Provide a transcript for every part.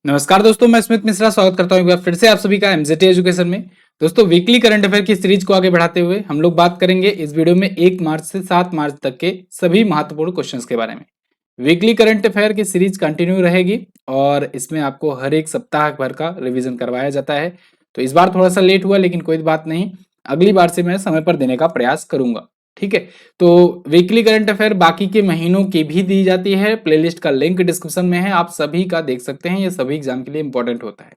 नमस्कार दोस्तों, मैं स्मित मिश्रा स्वागत करता हूं एक बार फिर से आप सभी का एमजेटी एजुकेशन में। दोस्तों, वीकली करंट अफेयर की सीरीज को आगे बढ़ाते हुए हम लोग बात करेंगे इस वीडियो में 1 मार्च से 7 मार्च तक के सभी महत्वपूर्ण क्वेश्चंस के बारे में। वीकली करंट अफेयर की सीरीज कंटिन्यू रहेगी और इसमें आपको हर एक सप्ताह भर का रिवीजन करवाया जाता है। तो इस बार थोड़ा सा लेट हुआ, लेकिन कोई बात नहीं, अगली बार से मैं समय पर देने का प्रयास करूंगा। ठीक है, तो वीकली करंट अफेयर बाकी के महीनों की भी दी जाती है। प्लेलिस्ट का लिंक डिस्क्रिप्शन में है, आप सभी का देख सकते हैं। ये सभी एग्जाम के लिए इंपॉर्टेंट होता है।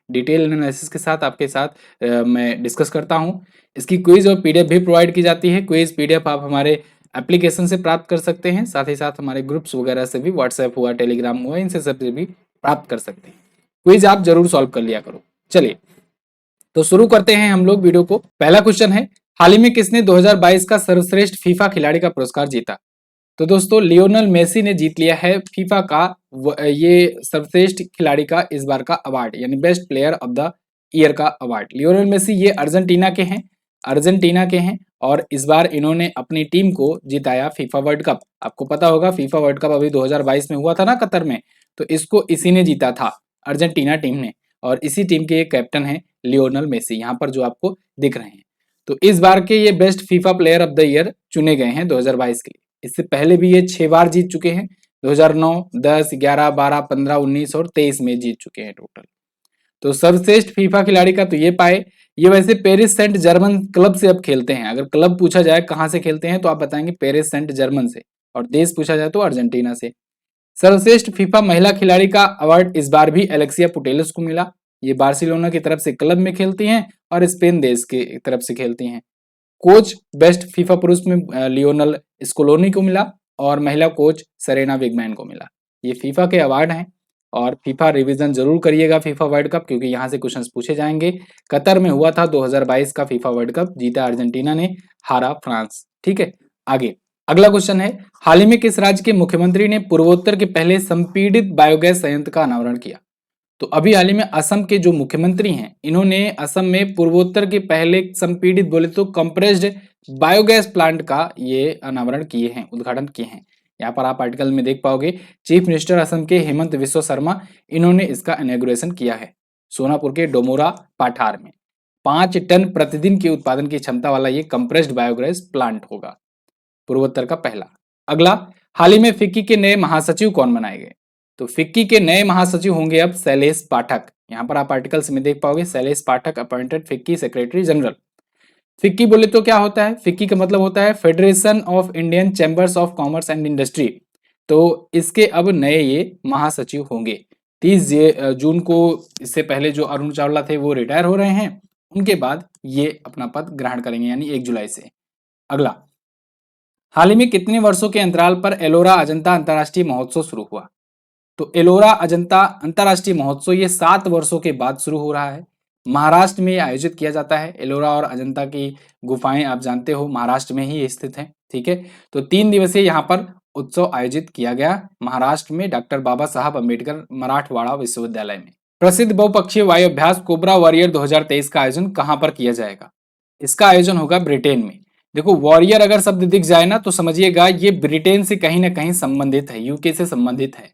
डिटेल एनालिसिस के साथ आपके साथ मैं डिस्कस करता हूं। इसकी क्विज और पीडीएफ भी प्रोवाइड की जाती है। क्विज पीडीएफ आप हमारे एप्लीकेशन से प्राप्त कर सकते हैं, साथ ही साथ हमारे ग्रुप्स वगैरह से भी, व्हाट्सएप हुआ, टेलीग्राम हुआ, इनसे सबसे भी प्राप्त कर सकते हैं। क्विज आप जरूर सॉल्व कर लिया करो। चलिए, तो शुरू करते हैं हम लोग वीडियो को। पहला क्वेश्चन है, हाल ही में किसने 2022 का सर्वश्रेष्ठ फीफा खिलाड़ी का पुरस्कार जीता? तो दोस्तों, लियोनेल मेसी ने जीत लिया है फीफा का ये सर्वश्रेष्ठ खिलाड़ी का इस बार का अवार्ड, यानी best player of the year का अवार्ड। लियोनेल मेसी ये अर्जेंटीना के हैं और इस बार इन्होंने अपनी टीम को जिताया फीफा वर्ल्ड कप। आपको पता होगा फीफा वर्ल्ड कप अभी 2022 में हुआ था ना कतर में, तो इसको इसी ने जीता था, अर्जेंटीना टीम ने। और इसी टीम के एक कैप्टन है लियोनेल मेसी, यहाँ पर जो आपको दिख रहे हैं। तो इस बार के ये best FIFA player of the year चुने गए हैं 2022 के लिए। इससे पहले भी ये 6 बार जीत चुके हैं। 2009, 10, 11, 12, 15, 19 और 23 में जीत चुके हैं टोटल। तो सर्वश्रेष्ठ फीफा खिलाड़ी का तो ये पाए। ये वैसे पेरिस सेंट जर्मन क्लब से अब खेलते हैं। अगर क्लब पूछा जाए कहां से खेलते हैं तो आप बताएंगे पेरिस सेंट जर्मन से, और देश पूछा जाए तो अर्जेंटीना से। सर्वश्रेष्ठ फीफा महिला खिलाड़ी का अवार्ड इस बार भी एलेक्सिया पुटेलस को मिला। ये बार्सिलोना की तरफ से क्लब में खेलती हैं और स्पेन देश की तरफ से खेलती हैं। कोच बेस्ट फीफा पुरुष में लियोनल स्कोलोनी को मिला और महिला कोच सेरेना विगमैन को मिला। ये फीफा के अवार्ड हैं और फीफा रिवीजन जरूर करिएगा फीफा वर्ल्ड कप, क्योंकि यहाँ से क्वेश्चंस पूछे जाएंगे। कतर में हुआ था 2022 का फीफा वर्ल्ड कप, जीता अर्जेंटीना ने, हारा फ्रांस। ठीक है, आगे अगला क्वेश्चन है, हाल ही में किस राज्य के मुख्यमंत्री ने पूर्वोत्तर के पहले संपीड़ित बायोगैस संयंत्र का अनावरण किया? तो अभी हाल ही में असम के जो मुख्यमंत्री हैं, इन्होंने असम में पूर्वोत्तर के पहले संपीड़ित, बोले तो कंप्रेस्ड बायोगैस प्लांट का ये अनावरण किए हैं, उद्घाटन किए हैं। यहाँ पर आप आर्टिकल में देख पाओगे, चीफ मिनिस्टर असम के हेमंत विश्व शर्मा, इन्होंने इसका इनॉग्रेशन किया है सोनापुर के डोमोरा पाठार में। 5 टन प्रतिदिन के उत्पादन की क्षमता वाला ये कंप्रेस्ड बायोगैस प्लांट होगा, पूर्वोत्तर का पहला। अगला, हाल ही में फिक्की के नए महासचिव कौन बनाए गए? तो फिक्की के नए महासचिव होंगे अब शैलेश पाठक। यहाँ पर आप आर्टिकल्स में देख पाओगे, Shailesh Pathak appointed FICCI secretary general. FICCI बोले तो क्या होता है? फिक्की का मतलब होता है federation of Indian chambers of commerce and industry. तो इसके अब नए ये महासचिव होंगे। 30 जून को, इससे पहले जो अरुण चावला थे वो रिटायर हो रहे हैं, उनके बाद ये अपना पद ग्रहण करेंगे, यानी 1 जुलाई से। अगला, हाल ही में कितने वर्षों के अंतराल पर एलोरा अजंता अंतर्राष्ट्रीय महोत्सव शुरू हुआ? तो एलोरा अजंता अंतर्राष्ट्रीय महोत्सव ये 7 वर्षों के बाद शुरू हो रहा है। महाराष्ट्र में आयोजित किया जाता है। एलोरा और अजंता की गुफाएं आप जानते हो महाराष्ट्र में ही स्थित हैं। ठीक है, तो 3 दिवसीय यहाँ पर उत्सव आयोजित किया गया महाराष्ट्र में, डॉक्टर बाबा साहब अम्बेडकर मराठवाड़ा विश्वविद्यालय में। प्रसिद्ध बहुपक्षीय वायु अभ्यास कोबरा वॉरियर 2023 का आयोजन कहाँ पर किया जाएगा? इसका आयोजन होगा ब्रिटेन में। देखो, वॉरियर अगर शब्द दिख जाए ना तो समझिएगा ये ब्रिटेन से कहीं ना कहीं संबंधित है, यूके से संबंधित है।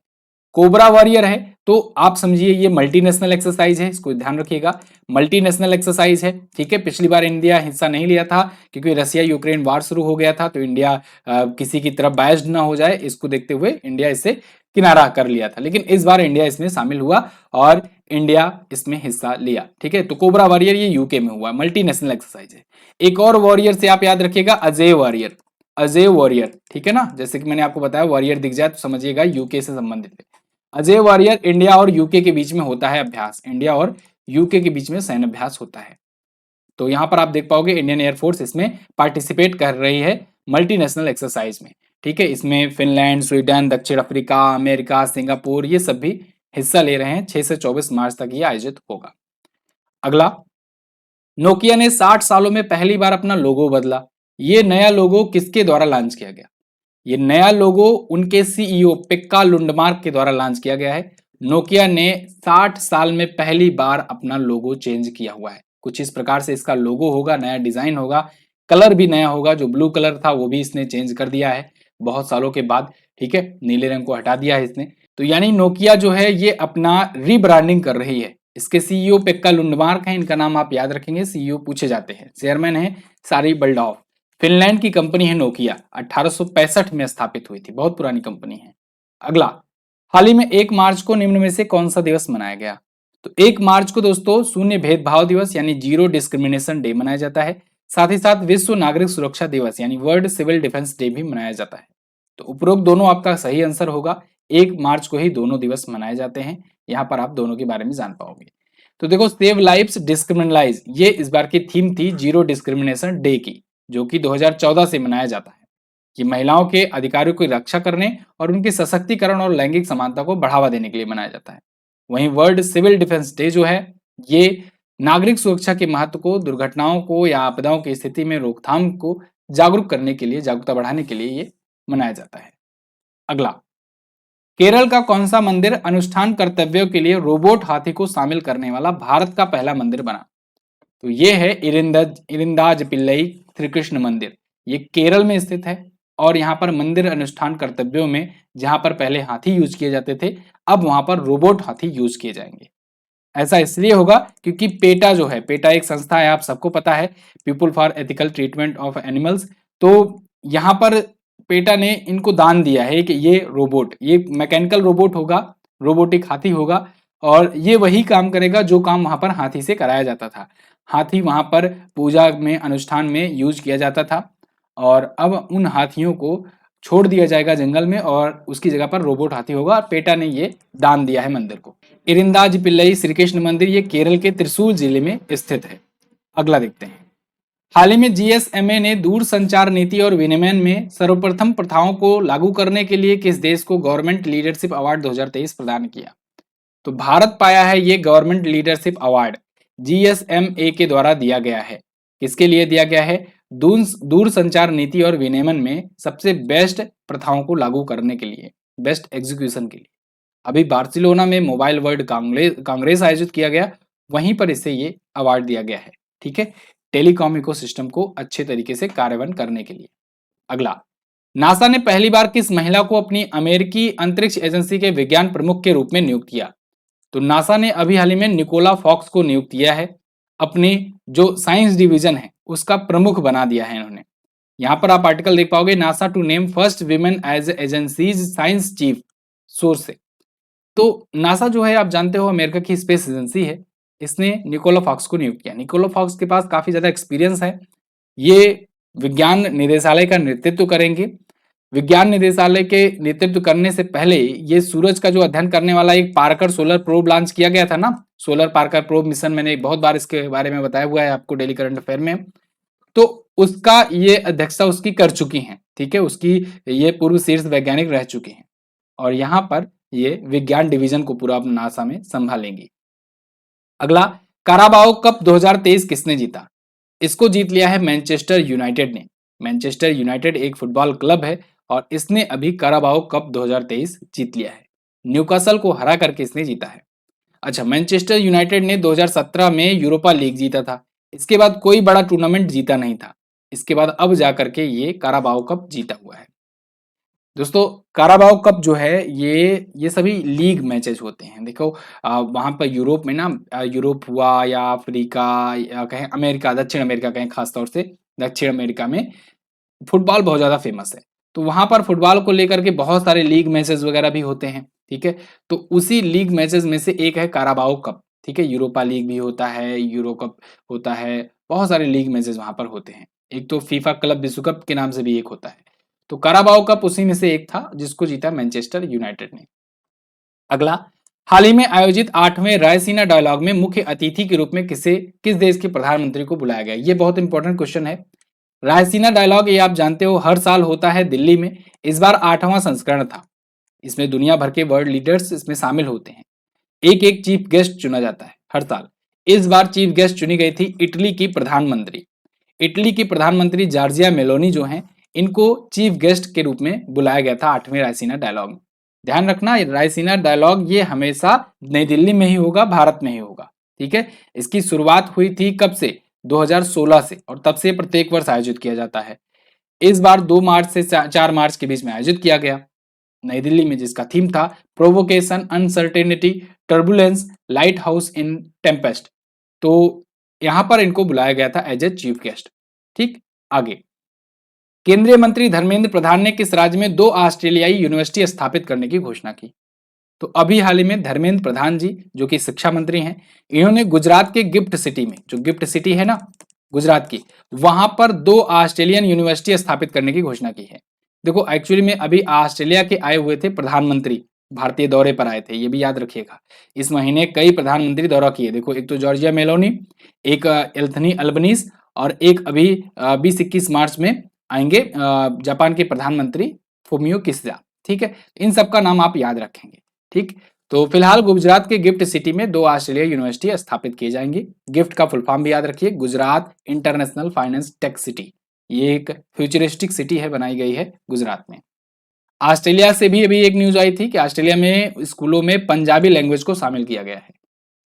कोबरा वॉरियर है तो आप समझिए ये मल्टीनेशनल एक्सरसाइज है, इसको ध्यान रखिएगा, मल्टीनेशनल एक्सरसाइज है। ठीक है, पिछली बार इंडिया हिस्सा नहीं लिया था क्योंकि रसिया यूक्रेन वार शुरू हो गया था, तो इंडिया किसी की तरफ बायस्ड ना हो जाए, इसको देखते हुए इंडिया इससे किनारा कर लिया था। लेकिन इस बार इंडिया इसमें शामिल हुआ और इंडिया इसमें हिस्सा लिया। ठीक है, तो कोबरा वॉरियर ये यूके में हुआ, मल्टीनेशनल एक्सरसाइज है। एक और वॉरियर से आप याद रखिएगा, अजय वॉरियर। अजय वॉरियर, ठीक है ना, जैसे कि मैंने आपको बताया वॉरियर दिख जाए तो समझिएगा यूके से संबंधित है। अजय वॉरियर इंडिया और यूके के बीच में होता है अभ्यास, इंडिया और यूके के बीच में सैन्य अभ्यास होता है। तो यहां पर आप देख पाओगे इंडियन एयरफोर्स इसमें पार्टिसिपेट कर रही है मल्टीनेशनल एक्सरसाइज में। ठीक है, इसमें फिनलैंड, स्वीडन, दक्षिण अफ्रीका, अमेरिका, सिंगापुर, ये सब भी हिस्सा ले रहे हैं। 6 से 24 मार्च तक ये आयोजित होगा। अगला, नोकिया ने 60 सालों में पहली बार अपना लोगो बदला। ये नया लोगो किसके द्वारा लॉन्च किया गया? ये नया लोगो उनके सीईओ पेक्का लुंडमार्क के द्वारा लॉन्च किया गया है। नोकिया ने 60 साल में पहली बार अपना लोगो चेंज किया हुआ है। कुछ इस प्रकार से इसका लोगो होगा, नया डिजाइन होगा, कलर भी नया होगा। जो ब्लू कलर था वो भी इसने चेंज कर दिया है बहुत सालों के बाद। ठीक है, नीले रंग को हटा दिया है इसने। तो यानी नोकिया जो है ये अपना रीब्रांडिंग कर रही है। इसके सीईओ पेक्का लुंडमार्क हैं, इनका नाम आप याद रखेंगे, सीईओ पूछे जाते हैं। चेयरमैन है सारी बल्डाओफ। फिनलैंड की कंपनी है नोकिया, 1865 में स्थापित हुई थी, बहुत पुरानी कंपनी है। अगला, हाल ही में 1 मार्च को निम्न में से कौन सा दिवस मनाया गया? तो 1 मार्च को दोस्तों शून्य भेदभाव दिवस यानी जीरो डिस्क्रिमिनेशन डे मनाया जाता है। साथ ही साथ विश्व नागरिक सुरक्षा दिवस यानी वर्ल्ड सिविल डिफेंस डे भी मनाया जाता है। तो उपरोक्त दोनों आपका सही आंसर होगा। 1 मार्च को ही दोनों दिवस मनाए जाते हैं। यहाँ पर आप दोनों के बारे में जान पाओगे। तो देखो, सेव लाइव्स डिस्क्रिमिनलाइज, ये इस बार की थीम थी जीरो डिस्क्रिमिनेशन डे की, जो कि 2014 से मनाया जाता है। ये महिलाओं के अधिकारों की रक्षा करने और उनके सशक्तिकरण और लैंगिक समानता को बढ़ावा देने के लिए मनाया जाता है। वहीं वर्ल्ड सिविल डिफेंस डे जो है, ये नागरिक सुरक्षा के महत्व को, दुर्घटनाओं को या आपदाओं की स्थिति में रोकथाम को जागरूक करने के लिए, जागरूकता बढ़ाने के लिए ये मनाया जाता है। अगला, केरल का कौन सा मंदिर अनुष्ठान कर्तव्यों के लिए रोबोट हाथी को शामिल करने वाला भारत का पहला मंदिर बना? तो ये है इरिंदाज पिल्लई श्री कृष्ण मंदिर। ये केरल में स्थित है और यहाँ पर मंदिर अनुष्ठान कर्तव्यों में जहां पर पहले हाथी यूज किए जाते थे, अब वहां पर रोबोट हाथी यूज किए जाएंगे। ऐसा इसलिए होगा क्योंकि पेटा जो है, पेटा एक संस्था है, आप सबको पता है, people for ethical treatment of animals. तो यहाँ पर पेटा ने इनको दान दिया है कि ये रोबोट, ये मैकेनिकल रोबोट होगा, रोबोटिक हाथी होगा और ये वही काम करेगा जो काम वहां पर हाथी से कराया जाता था। हाथी वहां पर पूजा में, अनुष्ठान में यूज किया जाता था और अब उन हाथियों को छोड़ दिया जाएगा जंगल में और उसकी जगह पर रोबोट हाथी होगा और पेटा ने ये दान दिया है मंदिर को। इरिंदाज पिल्लई श्री कृष्ण मंदिर ये केरल के त्रिशूल जिले में स्थित है। अगला देखते हैं, हाल ही में जीएसएमए ने दूर संचार नीति और विनिमय में सर्वप्रथम प्रथाओं को लागू करने के लिए किस देश को गवर्नमेंट लीडरशिप अवार्ड 2023 प्रदान किया? तो भारत पाया है ये गवर्नमेंट लीडरशिप अवार्ड जीएसएमए के द्वारा दिया गया है। किसके लिए दिया गया है? दूर संचार नीति और विनियमन में सबसे बेस्ट प्रथाओं को लागू करने के लिए, बेस्ट एग्जीक्यूशन के लिए। अभी बार्सिलोना में मोबाइल वर्ल्ड कांग्रेस आयोजित किया गया, वहीं पर इसे ये अवार्ड दिया गया है। ठीक है, टेलीकॉम इकोसिस्टम को अच्छे तरीके से कार्यान्वयन करने के लिए। अगला, नासा ने पहली बार किस महिला को अपनी अमेरिकी अंतरिक्ष एजेंसी के विज्ञान प्रमुख के रूप में नियुक्त किया? तो नासा ने अभी हाल ही में निकोला फॉक्स को नियुक्त किया है, अपनी जो साइंस डिवीजन है उसका प्रमुख बना दिया है इन्होंने। यहां पर आप आर्टिकल देख पाओगे, NASA to name first women as agencies science chief, source से। तो नासा जो है आप जानते हो अमेरिका की स्पेस एजेंसी है, इसने निकोला फॉक्स को नियुक्त किया। निकोला फॉक्स के पास काफी ज्यादा एक्सपीरियंस है, ये विज्ञान निदेशालय का नेतृत्व करेंगे। विज्ञान निदेशालय के नेतृत्व करने से पहले ये सूरज का जो अध्ययन करने वाला एक पार्कर सोलर प्रोब लॉन्च किया गया था ना, सोलर पार्कर प्रोब मिशन, मैंने बहुत बार इसके बारे में बताया हुआ है आपको डेली करंट अफेयर में। तो उसका ये अध्यक्षता उसकी कर चुकी हैं, ठीक है, उसकी ये पूर्व शीर्ष वैज्ञानिक रह चुके हैं और यहाँ पर ये विज्ञान डिवीजन को पूरा नासा में संभालेंगी। अगला, काराबाओ कप 2023 किसने जीता? इसको जीत लिया है मैनचेस्टर यूनाइटेड ने। मैनचेस्टर यूनाइटेड एक फुटबॉल क्लब है और इसने अभी काराबाओ कप 2023 जीत लिया है। न्यूकासल को हरा करके इसने जीता है। अच्छा, मैनचेस्टर यूनाइटेड ने 2017 में यूरोपा लीग जीता था, इसके बाद कोई बड़ा टूर्नामेंट जीता नहीं था। इसके बाद अब जाकर के ये काराबाओ कप जीता हुआ है। दोस्तों, काराबाओ कप जो है ये सभी लीग मैचेस होते हैं। देखो, वहां पर यूरोप में ना, यूरोप हुआ या अफ्रीका या कहें अमेरिका, दक्षिण अमेरिका कहें, खासतौर से दक्षिण अमेरिका में फुटबॉल बहुत ज्यादा फेमस है। तो वहां पर फुटबॉल को लेकर के बहुत सारे लीग मैचेस वगैरह भी होते हैं। ठीक है, तो उसी लीग मैचेस में से एक है काराबाओ कप। ठीक है, यूरोपा लीग भी होता है, यूरो कप होता है, बहुत सारे लीग मैचेस वहां पर होते हैं। एक तो फीफा क्लब विश्व कप के नाम से भी एक होता है। तो काराबाओ कप उसी में से एक था जिसको जीता मैनचेस्टर यूनाइटेड ने। अगला, हाल ही में आयोजित 8वें रायसीना डायलॉग में मुख्य अतिथि के रूप में किस देश के प्रधानमंत्री को बुलाया गया? ये बहुत इंपॉर्टेंट क्वेश्चन है। रायसीना डायलॉग ये आप जानते हो हर साल होता है दिल्ली में। इस बार 8वां संस्करण था। इसमें दुनिया भर के वर्ल्ड लीडर्स इसमें शामिल होते हैं। एक एक चीफ गेस्ट चुना जाता है हर साल। इस बार चीफ गेस्ट चुनी गई थी इटली की प्रधानमंत्री। इटली की प्रधानमंत्री जॉर्जिया मेलोनी जो हैं, इनको चीफ गेस्ट के रूप में बुलाया गया था 8वें रायसीना डायलॉग में। ध्यान रखना, रायसीना डायलॉग ये हमेशा नई दिल्ली में ही होगा, भारत में ही होगा। ठीक है, इसकी शुरुआत हुई थी कब से? 2016 से, और तब से प्रत्येक वर्ष आयोजित किया जाता है। इस बार 2 मार्च से 4 मार्च के बीच में आयोजित किया गया। नई दिल्ली में, जिसका थीम था provocation, uncertainty, turbulence, light house in Tempest. तो यहां पर इनको बुलाया गया था एज ए चीफ गेस्ट। ठीक, आगे। केंद्रीय मंत्री धर्मेंद्र प्रधान ने किस राज्य में 2 ऑस्ट्रेलियाई यूनिवर्सिटी स्थापित करने की घोषणा की? तो अभी हाल ही में धर्मेंद्र प्रधान जी, जो कि शिक्षा मंत्री हैं, इन्होंने गुजरात के गिफ्ट सिटी में, जो गिफ्ट सिटी है ना गुजरात की, वहां पर 2 ऑस्ट्रेलियन यूनिवर्सिटी स्थापित करने की घोषणा की है। देखो एक्चुअली में अभी ऑस्ट्रेलिया के आए हुए थे प्रधानमंत्री, भारतीय दौरे पर आए थे, ये भी याद रखिएगा। इस महीने कई प्रधानमंत्री दौरा किए। देखो एक तो जॉर्जिया मेलोनी, एक एल्थनी अल्बनीज, और एक अभी 20-21 मार्च में आएंगे जापान के प्रधानमंत्री फुमियो किशिदा। ठीक है, इन सबका नाम आप याद रखेंगे। ठीक, तो फिलहाल गुजरात के गिफ्ट सिटी में 2 ऑस्ट्रेलिया यूनिवर्सिटी स्थापित किए जाएंगे। गिफ्ट का फुल फॉर्म भी याद रखिए, Gujarat international finance tech city. ये एक फ्यूचरिस्टिक सिटी है, बनाई गई है गुजरात में। ऑस्ट्रेलिया से भी अभी एक न्यूज आई थी कि ऑस्ट्रेलिया में स्कूलों में पंजाबी लैंग्वेज को शामिल किया गया है।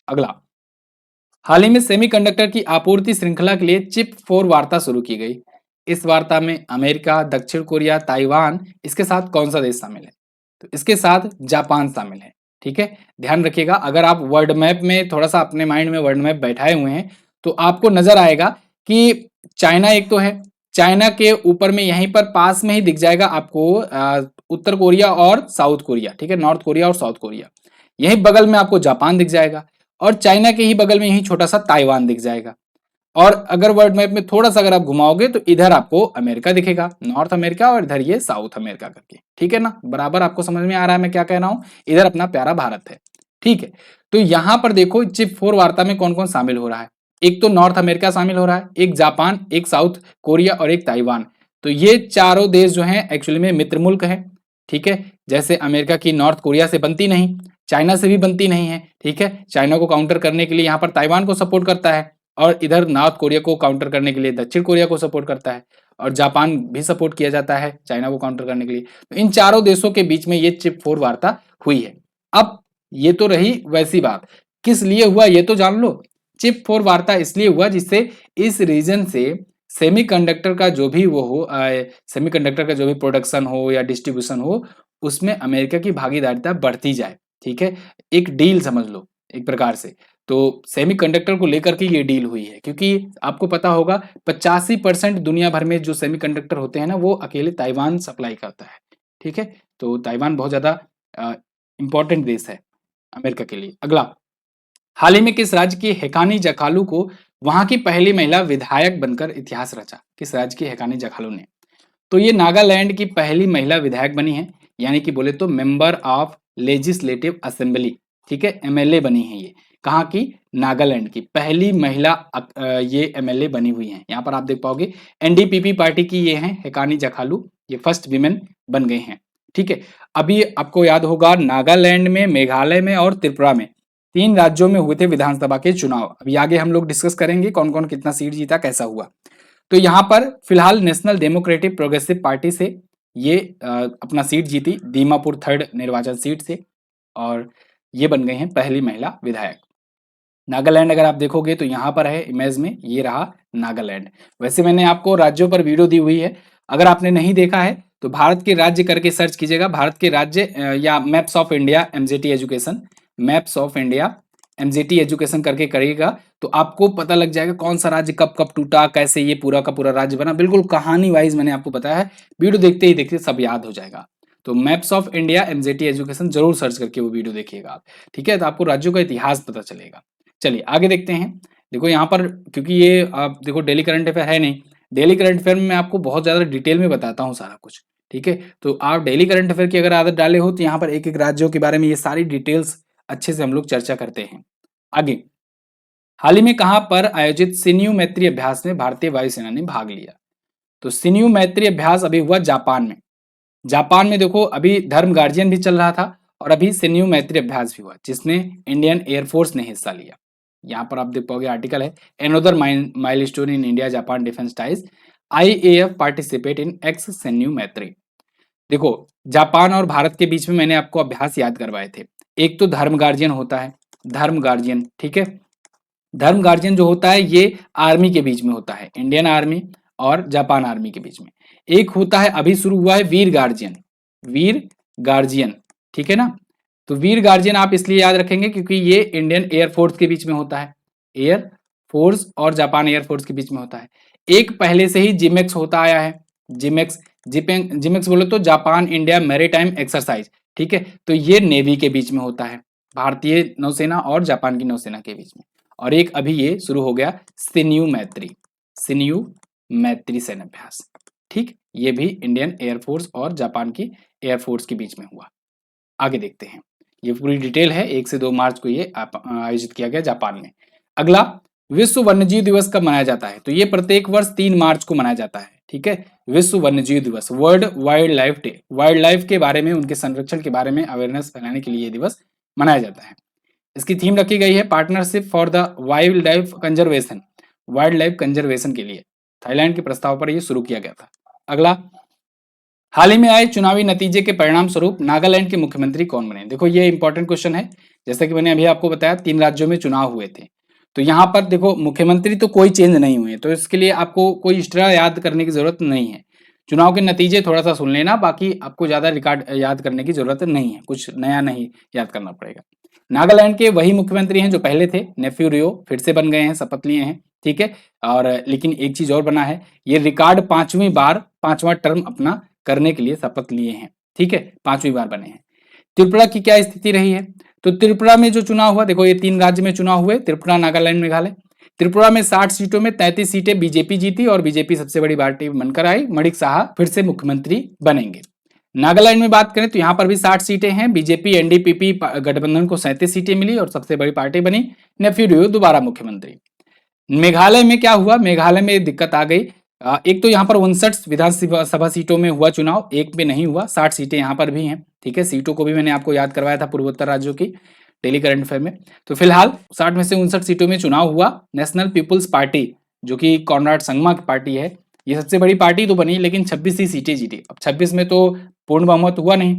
अगला, हाल ही में सेमीकंडक्टर की आपूर्ति श्रृंखला के लिए चिप 4 वार्ता शुरू की गई। इस वार्ता में अमेरिका, दक्षिण कोरिया, ताइवान, इसके साथ कौन सा देश शामिल है? तो इसके साथ जापान शामिल है। ठीक है, ध्यान रखिएगा, अगर आप वर्ल्ड मैप में थोड़ा सा अपने माइंड में वर्ल्ड मैप बैठाए हुए हैं तो आपको नजर आएगा कि चाइना एक तो है, चाइना के ऊपर में यहीं पर पास में ही दिख जाएगा आपको उत्तर कोरिया और साउथ कोरिया। ठीक है, नॉर्थ कोरिया और साउथ कोरिया। यहीं बगल में आपको जापान दिख जाएगा, और चाइना के ही बगल में यही छोटा सा ताइवान दिख जाएगा। और अगर वर्ल्ड मैप में थोड़ा सा अगर आप घुमाओगे तो इधर आपको अमेरिका दिखेगा, नॉर्थ अमेरिका, और इधर ये साउथ अमेरिका करके। ठीक है ना, बराबर आपको समझ में आ रहा है मैं क्या कह रहा हूं? इधर अपना प्यारा भारत है। ठीक है, तो यहां पर देखो चिप 4 वार्ता में कौन कौन शामिल हो रहा है। एक तो नॉर्थ अमेरिका शामिल हो रहा है, एक जापान, एक साउथ कोरिया और एक ताइवान। तो ये चारों देश जो हैं एक्चुअली में मित्र मुल्क हैं। ठीक है, जैसे अमेरिका की नॉर्थ कोरिया से बनती नहीं, चाइना से भी बनती नहीं है। ठीक है, चाइना को काउंटर करने के लिए यहाँ पर ताइवान को सपोर्ट करता है, और इधर नॉर्थ कोरिया को काउंटर करने के लिए दक्षिण कोरिया को सपोर्ट करता है, और जापान भी सपोर्ट किया जाता है चाइना को काउंटर करने के लिए। तो इन चारों देशों के बीच में ये चिप 4 वार्ता हुई है। अब ये तो रही वैसी बात, किस लिए हुआ ये तो जान लो। चिप 4 वार्ता इसलिए हुआ जिससे इस रीजन से सेमीकंडक्टर का जो भी वो हो, सेमीकंडक्टर का जो भी प्रोडक्शन हो या डिस्ट्रीब्यूशन हो, उसमें अमेरिका की भागीदारिता बढ़ती जाए। ठीक है, एक डील समझ लो एक प्रकार से। तो सेमीकंडक्टर को लेकर के ये डील हुई है, क्योंकि आपको पता होगा 85% दुनिया भर में जो सेमीकंडक्टर होते हैं ना, वो अकेले ताइवान सप्लाई करता है। ठीक है, तो ताइवान बहुत ज्यादा इंपॉर्टेंट देश है अमेरिका के लिए। अगला, हाल ही में किस राज्य की हेकानी जखालू को वहां की पहली महिला विधायक बनकर इतिहास रचा? किस राज्य की हेकानी जखालू ने? तो ये नागालैंड की पहली महिला विधायक बनी है, यानी कि बोले तो मेंबर ऑफ लेजिस्लेटिव असेंबली। ठीक है, एमएलए बनी है ये। कहाँ की? नागालैंड की पहली महिला ये एमएलए बनी हुई है। यहाँ पर आप देख पाओगे एनडीपीपी पार्टी की ये हैं हेकानी जखालू, ये फर्स्ट विमेन बन गई हैं। ठीक है, अभी आपको याद होगा नागालैंड में, मेघालय में और त्रिपुरा में 3 राज्यों में हुए थे विधानसभा के चुनाव। अभी आगे हम लोग डिस्कस करेंगे कौन कौन कितना सीट जीता, कैसा हुआ। तो यहाँ पर फिलहाल नेशनल डेमोक्रेटिक प्रोग्रेसिव पार्टी से ये अपना सीट जीती, दीमापुर 3rd निर्वाचन सीट से, और ये बन गई हैं पहली महिला विधायक। नागालैंड अगर आप देखोगे तो यहाँ पर है इमेज में, ये रहा नागालैंड। वैसे मैंने आपको राज्यों पर वीडियो दी हुई है, अगर आपने नहीं देखा है तो भारत के राज्य करके सर्च कीजिएगा, भारत के राज्य या maps of India MGT education, maps of India MGT education करके करिएगा तो आपको पता लग जाएगा कौन सा राज्य कब कब टूटा, कैसे ये पूरा का पूरा राज्य बना। बिल्कुल कहानी वाइज मैंने आपको बताया है, वीडियो देखते ही देखते सब याद हो जाएगा। तो maps of India MGT education जरूर सर्च करके वो वीडियो देखिएगा आप। ठीक है, तो आपको राज्यों का इतिहास पता चलेगा। चलिए आगे देखते हैं। देखो यहाँ पर, क्योंकि ये आप देखो डेली करंट अफेयर है नहीं, डेली करंट अफेयर में मैं आपको बहुत ज्यादा डिटेल में बताता हूँ सारा कुछ। ठीक है, तो आप डेली करंट अफेयर की अगर आदत डाले हो तो यहाँ पर एक एक राज्यों के बारे में ये सारी डिटेल्स अच्छे से हम लोग चर्चा करते हैं। आगे, हाल ही में कहां पर आयोजित सिन्यू मैत्री अभ्यास में भारतीय वायुसेना ने भाग लिया? तो सिन्यू मैत्री अभ्यास अभी हुआ जापान में। जापान में देखो अभी धर्म गार्जियन भी चल रहा था, और अभी सिन्यू मैत्री अभ्यास भी हुआ जिसने इंडियन एयरफोर्स ने हिस्सा लिया। यहाँ पर आप देख पाओगे आर्टिकल है, another milestone in India Japan defence ties, IAF participate in ex Shinyu Maitri. देखो जापान और भारत के बीच में मैंने आपको अभ्यास याद करवाए थे। एक तो धर्म गार्जियन होता है, धर्म गार्जियन। ठीक है, धर्म गार्जियन जो होता है ये आर्मी के बीच में होता है, इंडियन आर्मी और जापान आर्मी के बीच में। एक होता है अभी शुरू हुआ है वीर गार्जियन, वीर गार्जियन, ठीक है ना। तो वीर गार्जियन आप इसलिए याद रखेंगे क्योंकि ये इंडियन एयरफोर्स के बीच में होता है, एयर फोर्स और जापान एयरफोर्स के बीच में होता है। एक पहले से ही जिमेक्स होता आया है, जिमेक्स, जिमेक्स बोले तो जापान इंडिया मैरीटाइम एक्सरसाइज, ठीक है। तो ये नेवी के बीच में होता है, भारतीय नौसेना और जापान की नौसेना के बीच में। और एक अभी ये शुरू हो गया सिन्यू मैत्री, सिन्यू मैत्री सैन्य अभ्यास, ठीक। ये भी इंडियन एयरफोर्स और जापान की एयरफोर्स के बीच में हुआ। आगे देखते हैं, ये पूरी डिटेल है। 1 से 2 मार्च को ये आयोजित किया गया जापान में। अगला, विश्व वन्यजीव दिवस कब मनाया जाता है? तो ये प्रत्येक वर्ष 3 मार्च को मनाया जाता है, ठीक है। विश्व वन्यजीव दिवस, world wild life day, wild life के बारे में, उनके संरक्षण के बारे में अवेयरनेस फैलाने के लिए ये दिवस मनाया जाता है। इसकी थीम रखी गई है partnership for the wild life conservation, wild life conservation के लिए थाईलैंड के प्रस्ताव पर यह शुरू किया गया था। अगला, हाल ही में आए चुनावी नतीजे के परिणाम स्वरूप नागालैंड के मुख्यमंत्री कौन बने? देखो ये इंपॉर्टेंट क्वेश्चन है। जैसा कि मैंने अभी आपको बताया 3 राज्यों में चुनाव हुए थे, तो यहाँ पर देखो मुख्यमंत्री तो कोई चेंज नहीं हुए, तो इसके लिए आपको कोई एक्स्ट्रा याद करने की जरूरत नहीं है। चुनाव के नतीजे थोड़ा सा सुन लेना, बाकी आपको ज्यादा रिकॉर्ड याद करने की जरूरत नहीं है, कुछ नया नहीं याद करना पड़ेगा। नागालैंड के वही मुख्यमंत्री हैं जो पहले थे, नेफ्यू रियो फिर से बन गए हैं, शपथ लिए हैं, ठीक है। और लेकिन एक चीज और बना है, ये रिकॉर्ड 5वीं बार 5वां टर्म अपना करने के लिए शपथ लिए हैं, ठीक है, 5वीं बार बने हैं। त्रिपुरा की क्या स्थिति रही है? तो त्रिपुरा में जो चुनाव हुआ, देखो ये 3 राज्य में चुनाव हुए, त्रिपुरा, नागालैंड, मेघालय। त्रिपुरा में 60 सीटों में 33 सीटें बीजेपी जीती और बीजेपी सबसे बड़ी पार्टी बनकर आई। मणिक साहा फिर से मुख्यमंत्री बनेंगे। नागालैंड में बात करें तो यहाँ पर भी 60 सीटें हैं, बीजेपी एनडीपीपी गठबंधन को 37 सीटें मिली और सबसे बड़ी पार्टी बनी, नेफ्यू रियो दोबारा मुख्यमंत्री। मेघालय में क्या हुआ? मेघालय में दिक्कत आ गई। एक तो यहाँ पर 59 विधानसभा सीटों में हुआ चुनाव, एक में नहीं हुआ। 60 सीटें यहाँ पर भी हैं, ठीक है। सीटों को भी मैंने आपको याद करवाया था पूर्वोत्तर राज्यों की डेली करंट अफेयर में। तो फिलहाल 60 में से 59 सीटों में चुनाव हुआ। नेशनल पीपुल्स पार्टी जो कि कॉनराड संगमा की पार्टी है, ये सबसे बड़ी पार्टी तो बनी, लेकिन 26 ही सीटें जीती। अब 26 में तो पूर्ण बहुमत हुआ नहीं।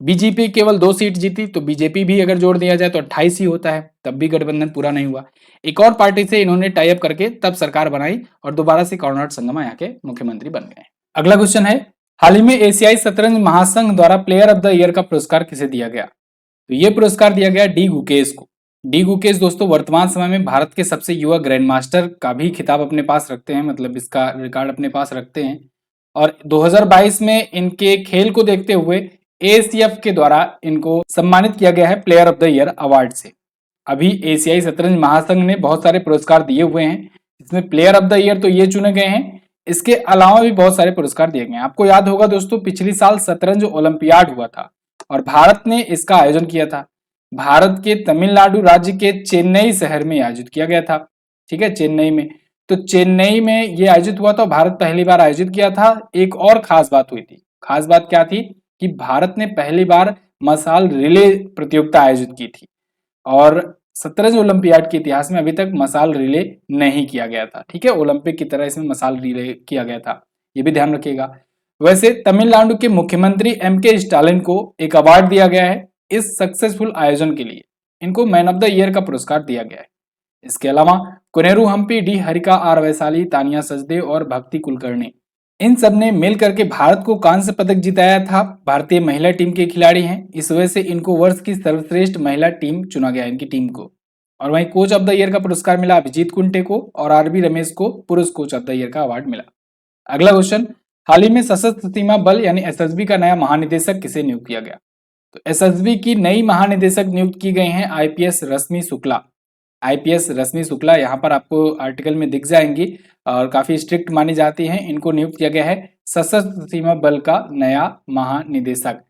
बीजेपी केवल 2 सीट जीती, तो बीजेपी भी अगर जोड़ दिया जाए तो 28 ही होता है, तब भी गठबंधन पूरा नहीं हुआ। एक और पार्टी से इन्होंने टाई अप करके तब सरकार बनाई और दोबारा से कॉनराड संगमा यहाँ के मुख्यमंत्री बन गए। अगला क्वेश्चन है, हाल ही में एशियाई शतरंज महासंघ द्वारा प्लेयर ऑफ द ईयर का पुरस्कार किसे दिया गया? तो ये पुरस्कार दिया गया डी गुकेश को। डी गुकेश दोस्तों वर्तमान समय में भारत के सबसे युवा ग्रैंड मास्टर का भी खिताब अपने पास रखते हैं, मतलब इसका रिकॉर्ड अपने पास रखते हैं। और 2022 में इनके खेल को देखते हुए एसीएफ के द्वारा इनको सम्मानित किया गया है player of the year award से। अभी एशियाई शतरंज महासंघ ने बहुत सारे पुरस्कार दिए हुए हैं, इसमें प्लेयर ऑफ द ईयर तो ये चुने गए हैं, इसके अलावा भी बहुत सारे पुरस्कार दिए गए हैं। आपको याद होगा दोस्तों, पिछली साल शतरंज ओलंपियाड हुआ था और भारत ने इसका आयोजन किया था। भारत के तमिलनाडु राज्य के चेन्नई शहर में आयोजित किया गया था, ठीक है, चेन्नई में। तो चेन्नई में ये आयोजित हुआ था, भारत पहली बार आयोजित किया था। एक और खास बात हुई थी, खास बात क्या थी कि भारत ने पहली बार मसाल रिले प्रतियोगिता आयोजित की थी और शतरंज ओलंपियाड के इतिहास में अभी तक मसाल रिले नहीं किया गया था, ठीक है। ओलंपिक की तरह इसमें मसाल रिले किया गया था, ये भी ध्यान रखिएगा। वैसे तमिलनाडु के मुख्यमंत्री एमके स्टालिन को एक अवार्ड दिया गया है इस सक्सेसफुल आयोजन के लिए, इनको मैन ऑफ द ईयर का पुरस्कार दिया गया है। इसके अलावा कोनेरू हम्पी, डी हरिका, आर वैशाली, तानिया सचदेव और भक्ति कुलकर्णी, इन सब ने मिल करके भारत को कांस्य पदक जिताया था। भारतीय महिला टीम के खिलाड़ी हैं, इस वजह से इनको वर्ष की सर्वश्रेष्ठ महिला टीम चुना गया, इनकी टीम को। और वहीं कोच ऑफ द ईयर का पुरस्कार मिला अभिजीत कुंटे को और आरबी रमेश को पुरुष कोच ऑफ द ईयर का अवार्ड मिला। अगला क्वेश्चन, हाल ही में सशस्त्र सीमा बल यानी एसएसबी का नया महानिदेशक किसे नियुक्त किया गया? तो एसएसबी की नई महानिदेशक नियुक्त की गई हैं आईपीएस रश्मि शुक्ला। आईपीएस रश्मि शुक्ला यहाँ पर आपको आर्टिकल में दिख जाएंगी और काफी स्ट्रिक्ट मानी जाती हैं। इनको नियुक्त किया गया है सशस्त्र सीमा बल का नया महानिदेशक।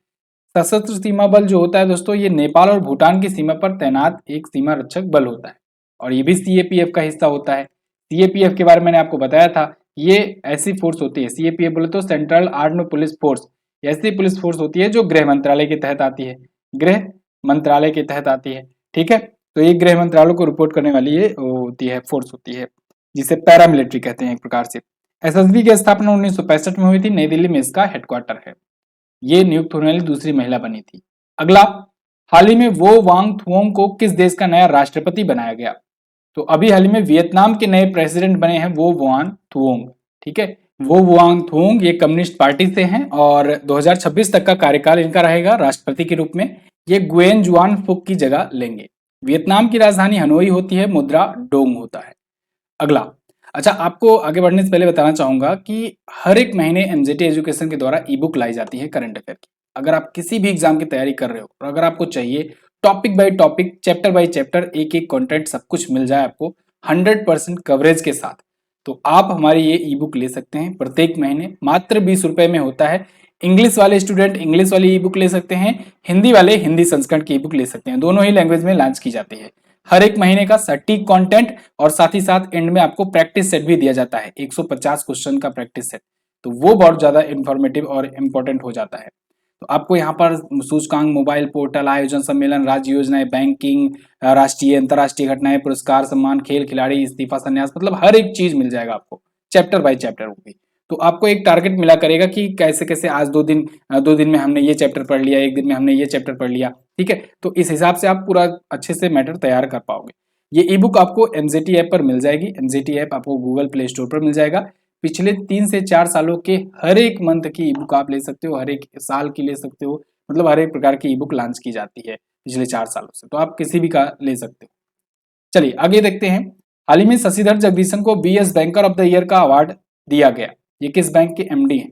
सशस्त्र सीमा बल जो होता है दोस्तों, ये नेपाल और भूटान की सीमा पर तैनात एक सीमा रक्षक बल होता है और ये भी सीएपीएफ का हिस्सा होता है। सीएपीएफ के बारे में मैंने आपको बताया था, ये ऐसी फोर्स होती है, सीएपीएफ बोले तो सेंट्रल आर्म्ड पुलिस फोर्स, ऐसी पुलिस फोर्स होती है जो गृह मंत्रालय के तहत आती है, गृह मंत्रालय के तहत आती है, ठीक है। तो ये गृह मंत्रालय को रिपोर्ट करने वाली ये होती है, फोर्स होती है, जिसे पैरामिलिट्री कहते हैं एक प्रकार से। एसएसबी की स्थापना 1965 में हुई थी, नई दिल्ली में इसका हेडक्वार्टर है। ये नियुक्त होने वाली दूसरी महिला बनी थी। अगला, हाल ही में वो वांग थुओंग को किस देश का नया राष्ट्रपति बनाया गया? तो अभी हाल ही में वियतनाम के नए प्रेसिडेंट बने हैं वो वांग थुओंग, ठीक है। वो वुआंगथोंग ये कम्युनिस्ट पार्टी से हैं और 2026 तक का कार्यकाल इनका रहेगा राष्ट्रपति के रूप में। ये गुएन जुआन फुक की जगह लेंगे। वियतनाम की राजधानी हनोई होती है, मुद्रा डोंग होता है। अगला, अच्छा आपको आगे बढ़ने से पहले बताना चाहूंगा कि हर एक महीने एमजेटी एजुकेशन के द्वारा ई बुक लाई जाती है करंट अफेयर की। अगर आप किसी भी एग्जाम की तैयारी कर रहे हो और अगर आपको चाहिए topic by topic, chapter by chapter, एक एक कंटेंट सब कुछ मिल जाए आपको 100% कवरेज के साथ, तो आप हमारी ये ई बुक ले सकते हैं। प्रत्येक महीने मात्र 20 रुपए में होता है। इंग्लिश वाले स्टूडेंट इंग्लिश वाली ई बुक ले सकते हैं, हिंदी वाले हिंदी संस्करण की ई बुक ले सकते हैं। दोनों ही लैंग्वेज में लॉन्च की जाती है। हर एक महीने का सटीक कंटेंट और साथ ही साथ एंड में आपको प्रैक्टिस सेट भी दिया जाता है, 150 क्वेश्चन का प्रैक्टिस सेट। तो वो बहुत ज्यादा इंफॉर्मेटिव और इम्पोर्टेंट हो जाता है। तो आपको यहाँ पर सूचकांक, मोबाइल पोर्टल, आयोजन सम्मेलन, राज्य योजनाएं, बैंकिंग, राष्ट्रीय अंतर्राष्ट्रीय घटनाएं, पुरस्कार, सम्मान, खेल खिलाड़ी, इस्तीफा, संन्यास, मतलब हर एक चीज मिल जाएगा आपको चैप्टर बाय चैप्टर। वो भी तो आपको एक टारगेट मिला करेगा कि कैसे कैसे आज 2 दिन में हमने ये चैप्टर पढ़ लिया, एक दिन में हमने ये चैप्टर पढ़ लिया। ठीक है, तो इस हिसाब से आप पूरा अच्छे से मैटर तैयार कर पाओगे। ये ई बुक आपको एमजेटी ऐप पर मिल जाएगी। एमजेटी ऐप आपको गूगल प्ले स्टोर पर मिल जाएगा। पिछले 3 से 4 सालों के हर एक मंथ की ई बुक आप ले सकते हो, हर एक साल की ले सकते हो, मतलब हर एक प्रकार की ई बुक लॉन्च की जाती है पिछले 4 सालों से, तो आप किसी भी का ले सकते हो। चलिए आगे देखते हैं। हाल ही में शशिधर जगदीशन को BS banker of the year का अवार्ड दिया गया। ये किस बैंक के एमडी हैं?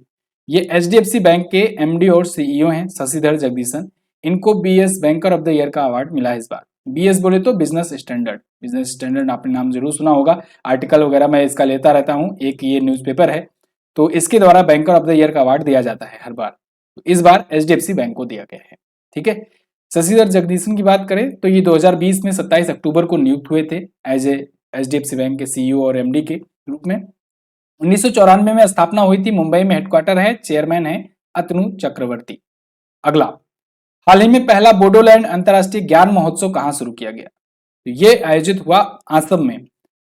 ये एचडीएफसी बैंक के एमडी और सीईओ हैं शशिधर जगदीशन। इनको BS banker of the year का अवार्ड मिला है इस बार। बीएस बोले तो बिजनेस स्टैंडर्ड, बिजनेस स्टैंडर्ड आपने नाम जरूर सुना होगा, आर्टिकल वगैरह मैं इसका लेता रहता हूँ। एक ये न्यूज़पेपर है, तो इसके द्वारा बैंकर ऑफ द ईयर का अवार्ड दिया जाता है हर बार। तो इस बार एचडीएफसी बैंक को दिया गया है। ठीक है, शशिधर जगदीशन की बात करें तो ये 2020 में 27 अक्टूबर को नियुक्त हुए थे एज ए एचडीएफसी बैंक के सीईओ और एमडी के रूप में। 1994 में स्थापना हुई थी, मुंबई में हेडक्वार्टर है, चेयरमैन है अतनु चक्रवर्ती। अगला, हाल ही में पहला बोडोलैंड अंतर्राष्ट्रीय ज्ञान महोत्सव कहाँ शुरू किया गया? तो ये आयोजित हुआ असम में,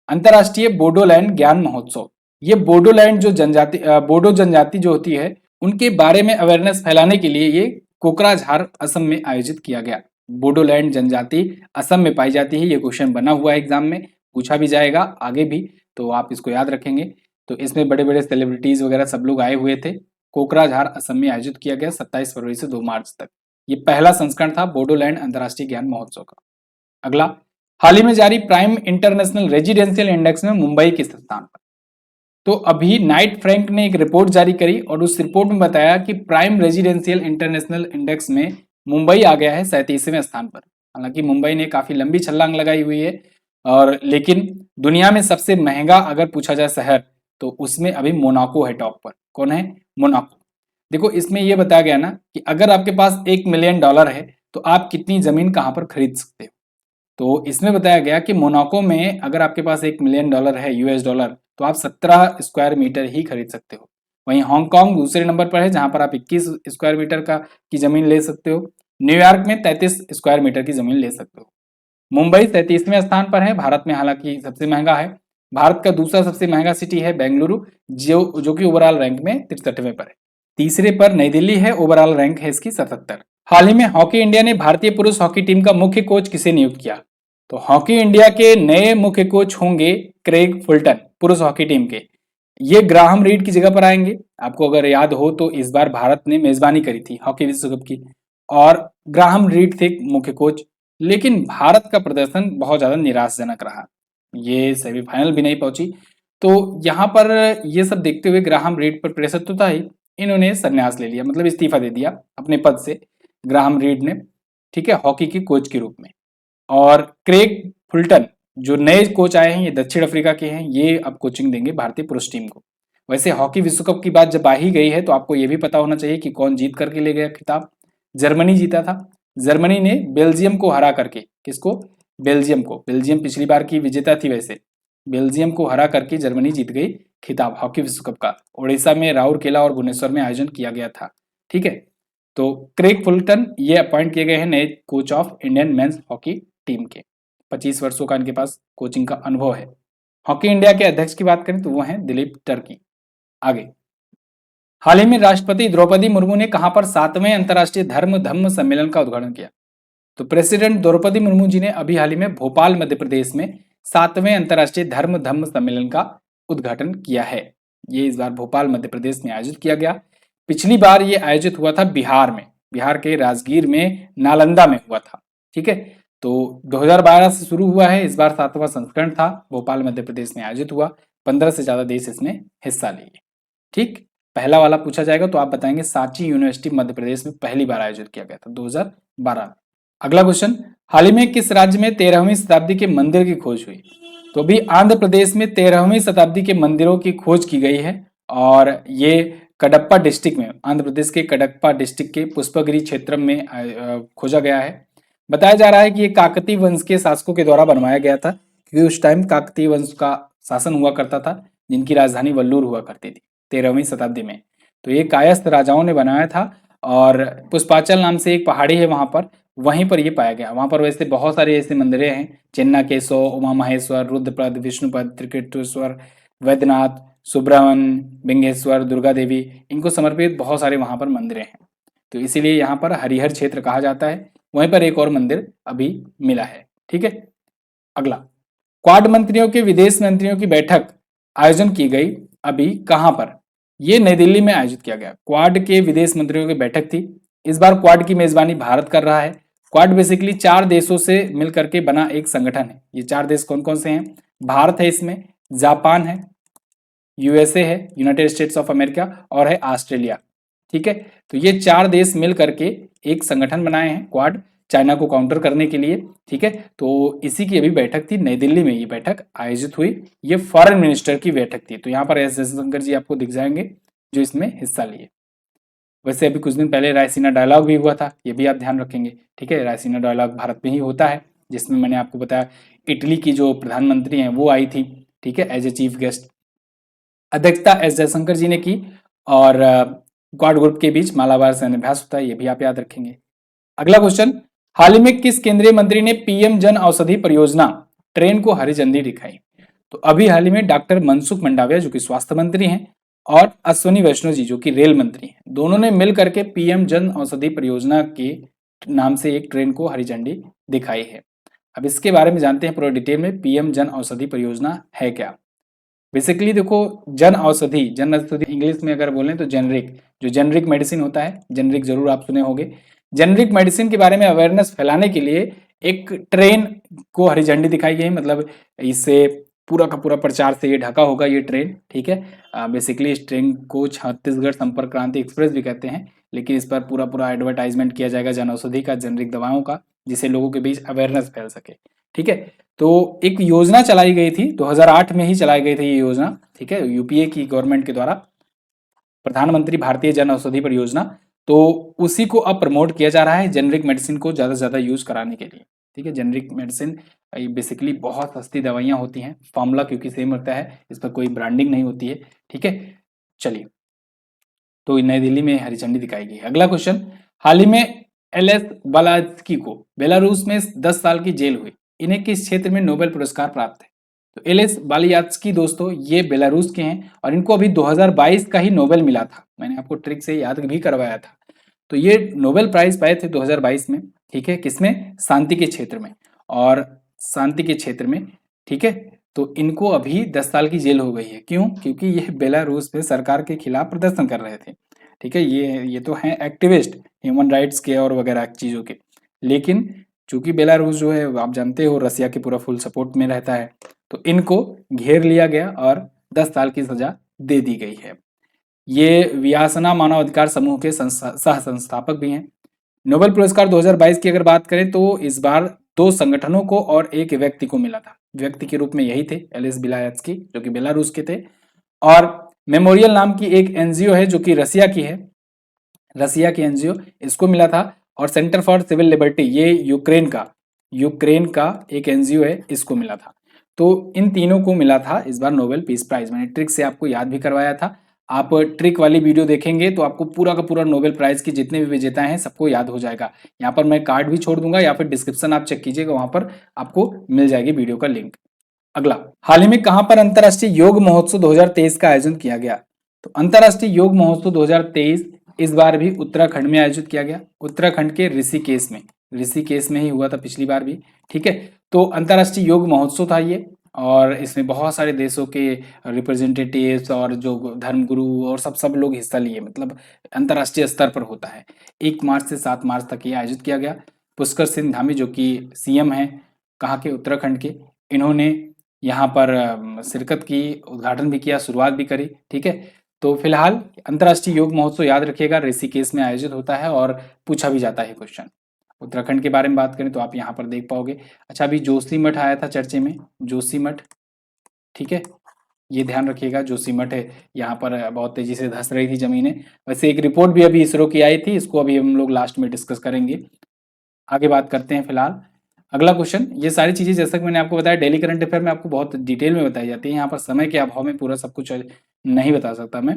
अंतर्राष्ट्रीय बोडोलैंड ज्ञान महोत्सव। ये बोडोलैंड जो जनजाति, बोडो जनजाति जो होती है, उनके बारे में अवेयरनेस फैलाने के लिए ये कोकराझार असम में आयोजित किया गया। बोडोलैंड जनजाति असम में पाई जाती है। ये क्वेश्चन बना हुआ है एग्जाम में, पूछा भी जाएगा आगे भी, तो आप इसको याद रखेंगे। तो इसमें बड़े बड़े सेलिब्रिटीज वगैरह सब लोग आए हुए थे। कोकराझार असम में आयोजित किया गया 27 फरवरी से 2 मार्च तक। ये पहला संस्करण था बोडोलैंड अंतर्राष्ट्रीय ज्ञान महोत्सव का। अगला, हाल ही में जारी प्राइम इंटरनेशनल रेजिडेंशियल इंडेक्स में मुंबई किस स्थान पर? तो अभी नाइट फ्रैंक ने एक रिपोर्ट जारी करी और उस रिपोर्ट में बताया कि प्राइम रेजिडेंशियल इंटरनेशनल इंडेक्स में मुंबई आ गया है 37वें स्थान पर। हालांकि मुंबई ने काफी लंबी छलांग लगाई हुई है, और लेकिन दुनिया में सबसे महंगा अगर पूछा जाए शहर, तो उसमें अभी मोनाको है टॉप पर। कौन है? मोनाको। देखो इसमें यह बताया गया ना कि अगर आपके पास $1 मिलियन है तो आप कितनी जमीन कहाँ पर खरीद सकते हो। तो इसमें बताया गया कि मोनाको में अगर आपके पास $1 मिलियन है यूएस डॉलर, तो आप 17 स्क्वायर मीटर ही खरीद सकते हो। वहीं हांगकांग दूसरे नंबर पर है, जहां पर आप 21 स्क्वायर मीटर का की जमीन ले सकते हो। न्यूयॉर्क में 33 स्क्वायर मीटर की जमीन ले सकते हो। मुंबई 33वें स्थान पर है भारत में, हालांकि सबसे महंगा है। भारत का दूसरा सबसे महंगा सिटी है बेंगलुरु, जो कि ओवरऑल रैंक में 63वें पर है। तीसरे पर नई दिल्ली है, ओवरऑल रैंक है इसकी 77। हाल ही में हॉकी इंडिया ने भारतीय पुरुष हॉकी टीम का मुख्य कोच किसे नियुक्त किया? तो हॉकी इंडिया के नए मुख्य कोच होंगे क्रेग फुलटन, पुरुष हॉकी टीम के। ये ग्राहम रीड की जगह पर आएंगे। आपको अगर याद हो तो इस बार भारत ने मेजबानी करी थी हॉकी विश्व कप की, और ग्राहम रीड थे मुख्य कोच। लेकिन भारत का प्रदर्शन बहुत ज्यादा निराशाजनक रहा, ये सेमीफाइनल भी नहीं पहुंची। तो यहाँ पर ये सब देखते हुए ग्राहम रीड पर प्रेशर तो था ही, इन्होंने संन्यास ले लिया, मतलब इस्तीफा दे दिया अपने पद से ग्राहम रीड ने, ठीक है, हॉकी के कोच के रूप में। और क्रेग फुलटन जो नए कोच आए हैं, ये दक्षिण अफ्रीका के हैं, ये अब कोचिंग देंगे भारतीय पुरुष टीम को। वैसे हॉकी विश्व कप की बात जब आ ही गई है तो आपको ये भी पता होना चाहिए कि कौन जीत करके ले गया खिताब। जर्मनी जीता था। जर्मनी ने बेल्जियम को हरा करके, किसको? बेल्जियम को। बेल्जियम पिछली बार की विजेता थी, वैसे बेल्जियम को हरा करके जर्मनी जीत गई खिताब हॉकी विश्व कप का। ओडिशा में राउरकेला और भुवनेश्वर में आयोजन किया गया था। ठीक है, तो क्रेग फुलटन ये अपॉइंट किए गए हैं नए coach of Indian men's hockey team के। 25 वर्षों का इनके पास कोचिंग का अनुभव है। हॉकी इंडिया के अध्यक्ष की बात करें तो वो हैं दिलीप टर्की। आगे, हाल ही में राष्ट्रपति द्रौपदी मुर्मू ने कहां पर 7वें अंतर्राष्ट्रीय धर्म धम्म सम्मेलन का उद्घाटन किया? तो प्रेसिडेंट द्रौपदी मुर्मू जी ने अभी हाल ही में भोपाल मध्य प्रदेश में 7वें अंतर्राष्ट्रीय धर्म धम्म सम्मेलन का उद्घाटन किया है। ये इस बार भोपाल मध्य प्रदेश में आयोजित किया गया। पिछली बार ये आयोजित हुआ था बिहार में, बिहार के राजगीर में, नालंदा में हुआ था। ठीक है, तो 2012 से शुरू हुआ है, इस बार 7वां संस्करण था, भोपाल मध्य प्रदेश में आयोजित हुआ। 15 से ज्यादा देश इसमें हिस्सा लिए। ठीक, पहला वाला पूछा जाएगा तो आप बताएंगे सांची यूनिवर्सिटी मध्य प्रदेश में पहली बार आयोजित किया गया था 2012। अगला क्वेश्चन, हाल ही में किस राज्य में 13वीं शताब्दी के मंदिर की खोज हुई? तो अभी आंध्र प्रदेश में 13वीं शताब्दी के मंदिरों की खोज की गई है और ये कडप्पा डिस्ट्रिक्ट में, आंध्र प्रदेश के कडप्पा डिस्ट्रिक्ट के पुष्पगिरी क्षेत्र में खोजा गया है। बताया जा रहा है कि ये काकतीय वंश के शासकों के द्वारा बनवाया गया था, क्योंकि उस टाइम काकतीय वंश का शासन हुआ करता था, जिनकी राजधानी वल्लूर हुआ करती थी 13वीं शताब्दी में। तो ये कायस्थ राजाओं ने बनाया था और पुष्पाचल नाम से एक पहाड़ी है वहां पर, वहीं पर ये पाया गया। वहां पर वैसे बहुत सारे ऐसे मंदिरें हैं, चिन्नाकेशव, उमा महेश्वर, रुद्रपद, विष्णुपद, त्रिकेतुश्वर, वैद्यनाथ, सुब्रमण्य, बिंगेश्वर, दुर्गा देवी, इनको समर्पित बहुत सारे वहां पर मंदिरें हैं। तो इसीलिए यहाँ पर हरिहर क्षेत्र कहा जाता है। वहीं पर एक और मंदिर अभी मिला है। ठीक है, अगला, क्वाड मंत्रियों के विदेश मंत्रियों की बैठक आयोजन की गई अभी कहां पर? ये नई दिल्ली में आयोजित किया गया। क्वाड के विदेश मंत्रियों की बैठक थी। इस बार क्वाड की मेजबानी भारत कर रहा है। क्वाड बेसिकली 4 देशों से मिलकर के बना एक संगठन है। ये 4 देश कौन कौन से हैं? भारत है इसमें, जापान है, यूएसए है, यूनाइटेड स्टेट्स ऑफ अमेरिका, और है ऑस्ट्रेलिया। ठीक है, तो ये 4 देश मिल करके एक संगठन बनाए हैं क्वाड, चाइना को काउंटर करने के लिए। ठीक है, तो इसी की अभी बैठक थी नई दिल्ली में, ये बैठक आयोजित हुई। ये फॉरेन मिनिस्टर की बैठक थी। तो यहाँ पर एस जयशंकर जी आपको दिख जाएंगे जो इसमें हिस्सा लिए। वैसे अभी कुछ दिन पहले रायसीना डायलॉग भी हुआ था, ये भी आप ध्यान रखेंगे। ठीक है, रायसीना डायलॉग भारत में ही होता है, जिसमें मैंने आपको बताया इटली की जो प्रधानमंत्री हैं वो आई थी। ठीक है, एज ए चीफ गेस्ट, अध्यक्षता एस जयशंकर जी ने की। और क्वाड ग्रुप के बीच मालाबार सैन्य अभ्यास होता है, ये भी आप याद रखेंगे। अगला क्वेश्चन, हाल ही में किस केंद्रीय मंत्री ने पीएम जन औषधि परियोजना ट्रेन को हरी झंडी दिखाई? तो अभी हाल ही में डॉक्टर मनसुख मंडाविया जो कि स्वास्थ्य मंत्री हैं और अश्विनी वैष्णव जी जो कि रेल मंत्री हैं, दोनों ने मिल करके पीएम जन औषधि परियोजना के नाम से एक ट्रेन को हरी झंडी दिखाई है। अब इसके बारे में जानते हैं पूरा डिटेल में, पीएम जन औषधि परियोजना है क्या। बेसिकली देखो, जन औषधि इंग्लिश में अगर बोलें तो जेनरिक, जो जेनरिक मेडिसिन होता है, जेनरिक जरूर आप सुने होंगे। जेनरिक मेडिसिन के बारे में अवेयरनेस फैलाने के लिए एक ट्रेन को हरी झंडी दिखाई गई। मतलब इससे पूरा का पूरा प्रचार से ये ढका होगा ये ट्रेन। ठीक है, बेसिकली इस ट्रेन को छत्तीसगढ़ संपर्क क्रांति एक्सप्रेस भी कहते हैं, लेकिन इस पर पूरा पूरा एडवर्टाइजमेंट किया जाएगा जन औषधि का, जेनरिक दवाओं का, जिससे लोगों के बीच अवेयरनेस फैल सके। ठीक है, तो एक योजना चलाई गई थी 2008 में ही चलाई गई थी ये योजना। ठीक है, यूपीए की गवर्नमेंट के द्वारा, प्रधानमंत्री भारतीय जन औषधि परियोजना। तो उसी को अब प्रमोट किया जा रहा है जेनरिक मेडिसिन को ज्यादा से ज्यादा यूज कराने के लिए। ठीक है, जेनरिक मेडिसिन बेसिकली बहुत सस्ती दवाइयां होती हैं, फॉर्मूला क्योंकि सेम होता है, इस पर कोई ब्रांडिंग नहीं होती है। ठीक है, चलिए, तो नई दिल्ली में हरी झंडी दिखाई गई। अगला क्वेश्चन, हाल ही में एल.एस. बालात्स्की को बेलारूस में 10 साल की जेल हुई, इन्हें किस क्षेत्र में नोबेल पुरस्कार प्राप्त है? तो एल.एस. बालियात्स्की दोस्तों ये बेलारूस के हैं और इनको अभी 2022 का ही नोबेल मिला था। मैंने आपको ट्रिक से याद भी करवाया था। तो ये नोबेल प्राइज पाए थे 2022 में। ठीक है, किसमें? शांति के क्षेत्र में, और शांति के क्षेत्र में। ठीक है, तो इनको अभी 10 साल की जेल हो गई है। क्यों? क्योंकि ये बेलारूस में सरकार के खिलाफ प्रदर्शन कर रहे थे। ठीक है, ये तो हैं एक्टिविस्ट ह्यूमन राइट्स के और वगैरह चीजों के, लेकिन चूंकि बेलारूस जो है आप जानते हो रसिया के पूरा फुल सपोर्ट में रहता है, तो इनको घेर लिया गया और 10 साल की सजा दे दी गई है। ये वियासना मानवाधिकार समूह के सह संस्थापक भी हैं। नोबेल पुरस्कार 2022 की अगर बात करें तो इस बार 2 संगठनों को और एक व्यक्ति को मिला था। व्यक्ति के रूप में यही थे एल.एस. बालियात्स्की जो कि बेलारूस के थे, और मेमोरियल नाम की एक एनजीओ है जो कि रसिया की है, रसिया की एनजीओ, इसको मिला था। और सेंटर फॉर सिविल लिबर्टी ये यूक्रेन का एक एनजीओ है, इसको मिला था। तो इन तीनों को मिला था इस बार नोबेल पीस प्राइज। मैंने ट्रिक से आपको याद भी करवाया था। आप ट्रिक वाली वीडियो देखेंगे तो आपको पूरा का पूरा नोबेल प्राइज के जितने भी विजेता हैं सबको याद हो जाएगा। यहाँ पर मैं कार्ड भी छोड़ दूंगा या फिर डिस्क्रिप्शन आप चेक कीजिएगा, वहां पर आपको मिल जाएगी वीडियो का लिंक। अगला, हाल ही में कहां पर अंतर्राष्ट्रीय योग महोत्सव 2023 का आयोजन किया गया? तो अंतर्राष्ट्रीय योग महोत्सव 2023 इस बार भी उत्तराखंड में आयोजित किया गया। उत्तराखंड के ऋषिकेश में ही हुआ था पिछली बार भी। ठीक है, तो अंतर्राष्ट्रीय योग महोत्सव था ये, और इसमें बहुत सारे देशों के रिप्रेजेंटेटिव्स और जो धर्मगुरु और सब लोग हिस्सा लिए, मतलब अंतर्राष्ट्रीय स्तर पर होता है। 1 मार्च से 7 मार्च तक ये आयोजित किया गया। पुष्कर सिंह धामी जो कि सीएम हैं कहाँ के, उत्तराखंड के, इन्होंने यहाँ पर शिरकत की, उद्घाटन भी किया, शुरुआत भी करी। ठीक है, तो फिलहाल अंतर्राष्ट्रीय योग महोत्सव याद रखिएगा ऋषिकेश में आयोजित होता है और पूछा भी जाता है क्वेश्चन। उत्तराखंड के बारे में बात करें तो आप यहाँ पर देख पाओगे। अच्छा, अभी जोशीमठ आया था चर्चे में, जोशीमठ, ठीक है, ये ध्यान रखिएगा। जोशीमठ है यहाँ पर बहुत तेजी से धंस रही थी जमीनें। वैसे एक रिपोर्ट भी अभी इसरो की आई थी, इसको अभी हम लोग लास्ट में डिस्कस करेंगे। आगे बात करते हैं फिलहाल। अगला क्वेश्चन, ये सारी चीजें जैसा कि मैंने आपको बताया डेली करंट अफेयर में आपको बहुत डिटेल में बताई जाती है, यहाँ पर समय के अभाव में पूरा सब कुछ नहीं बता सकता मैं।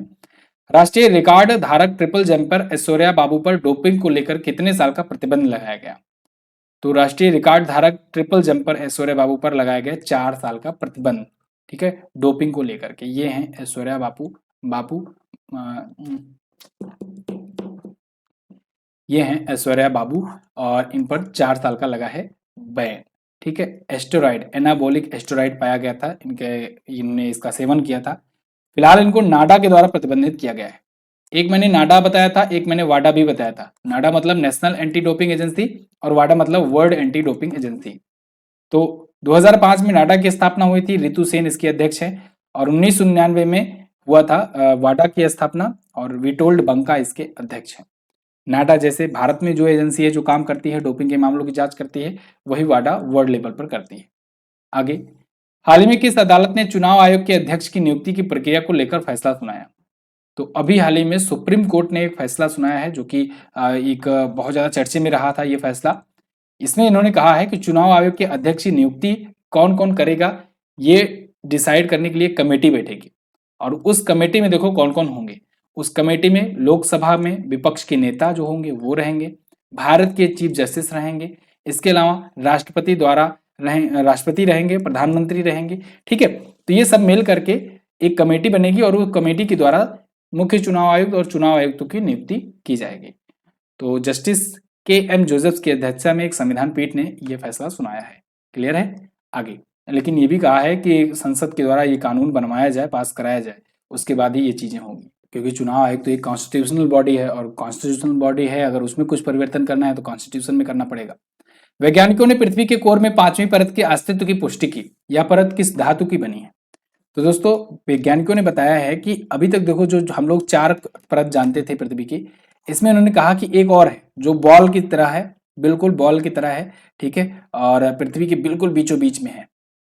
राष्ट्रीय रिकॉर्ड धारक ट्रिपल जंपर ऐश्वर्या बाबू पर डोपिंग को लेकर कितने साल का प्रतिबंध लगाया गया? तो राष्ट्रीय रिकॉर्ड धारक ट्रिपल जंपर ऐश्वर्या बाबू पर लगाया गया 4 साल का प्रतिबंध। ठीक है, डोपिंग को लेकर के। ये हैं ऐश्वर्या बापू बापू ये हैं ऐश्वर्या बाबू और इन पर 4 साल का लगा है बैन। ठीक है, एस्टेरॉइड, एनाबॉलिक एस्टेरॉइड पाया गया था इनने इसका सेवन किया था। फिलहाल इनको नाडा के द्वारा प्रतिबंधित किया गया है। एक मैंने नाडा बताया था, एक मैंने वाडा भी बताया था। नाडा मतलब नेशनल एंटी डोपिंग एजेंसी और वाडा मतलब वर्ल्ड एंटी डोपिंग एजेंसी। तो 2005 में नाडा की स्थापना हुई थी, रितु सेन इसके अध्यक्ष हैं, और 1999 में हुआ था वाडा की स्थापना और विटोल्ड बंका इसके अध्यक्ष हैं। नाडा जैसे भारत में जो एजेंसी है जो काम करती है डोपिंग के मामलों की जांच करती है, वही वाडा वर्ल्ड लेवल पर करती है। आगे, हाल ही में किस अदालत ने चुनाव आयोग के अध्यक्ष की नियुक्ति की प्रक्रिया को लेकर फैसला सुनाया? तो अभी हाल ही में सुप्रीम कोर्ट ने एक फैसला सुनाया है जो कि एक बहुत ज्यादा चर्चे में रहा था ये फैसला। इसमें इन्होंने कहा है कि चुनाव आयोग के अध्यक्ष की नियुक्ति कौन कौन करेगा, ये डिसाइड करने के लिए कमेटी बैठेगी, और उस कमेटी में देखो कौन कौन होंगे। उस कमेटी में लोकसभा में विपक्ष के नेता जो होंगे वो रहेंगे, भारत के चीफ जस्टिस रहेंगे, इसके अलावा राष्ट्रपति रहेंगे, प्रधानमंत्री रहेंगे। ठीक है, तो ये सब मिल करके एक कमेटी बनेगी और उस कमेटी के द्वारा मुख्य चुनाव आयुक्त और चुनाव आयुक्तों की नियुक्ति की जाएगी। तो जस्टिस के.एम. जोसेफ की अध्यक्षता में एक संविधान पीठ ने यह फैसला सुनाया है। क्लियर है? आगे, लेकिन ये भी कहा है कि संसद के द्वारा ये कानून बनवाया जाए, पास कराया जाए, उसके बाद ही ये चीजें होंगी, क्योंकि चुनाव आयोग तो एक कॉन्स्टिट्यूशनल बॉडी है, और कॉन्स्टिट्यूशनल बॉडी है, अगर उसमें कुछ परिवर्तन करना है तो कॉन्स्टिट्यूशन में करना पड़ेगा। वैज्ञानिकों ने पृथ्वी के कोर में 5वीं परत के अस्तित्व की पुष्टि की। यह परत किस धातु की बनी है? तो दोस्तों, वैज्ञानिकों ने बताया है कि अभी तक देखो जो हम लोग 4 परत जानते थे पृथ्वी की, इसमें उन्होंने कहा कि एक और है जो बॉल की तरह है, बिल्कुल बॉल की तरह है। ठीक है, और पृथ्वी के बिल्कुल बीचों बीच में है,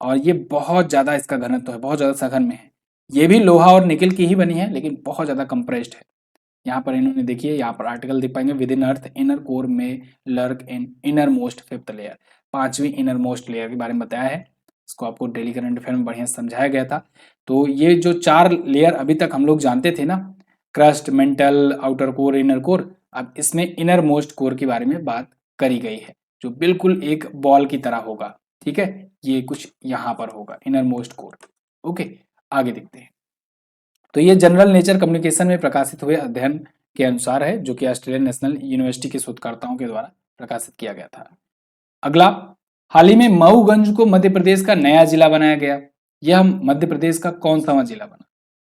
और ये बहुत ज्यादा इसका घनत्व है, बहुत ज्यादा सघन में है। ये भी लोहा और निकल की ही बनी है, लेकिन बहुत ज्यादा कंप्रेस्ड है। यहाँ पर इन्होंने देखिए, यहाँ पर आर्टिकल देख पाएंगे, within earth inner core में lurk in innermost 5th layer, 5वीं इनर मोस्ट लेयर के बारे में बताया है। इसको आपको डेली करंट अफेयर में बढ़िया समझाया गया था। तो ये जो 4 लेयर अभी तक हम लोग जानते थे ना, crust, mental, outer core, inner core, अब इसमें इनर मोस्ट कोर के बारे में बात करी गई है, जो बिल्कुल एक बॉल की तरह होगा। ठीक है, ये कुछ यहाँ पर होगा इनर मोस्ट कोर। ओके, आगे देखते हैं। तो ये जनरल नेचर कम्युनिकेशन में प्रकाशित हुए अध्ययन के अनुसार है, जो कि ऑस्ट्रेलियन नेशनल यूनिवर्सिटी के शोधकर्ताओं के द्वारा प्रकाशित किया गया था। अगला, हाल ही में मऊगंज को मध्य प्रदेश का नया जिला बनाया गया। यह मध्य प्रदेश का कौन सा जिला बना?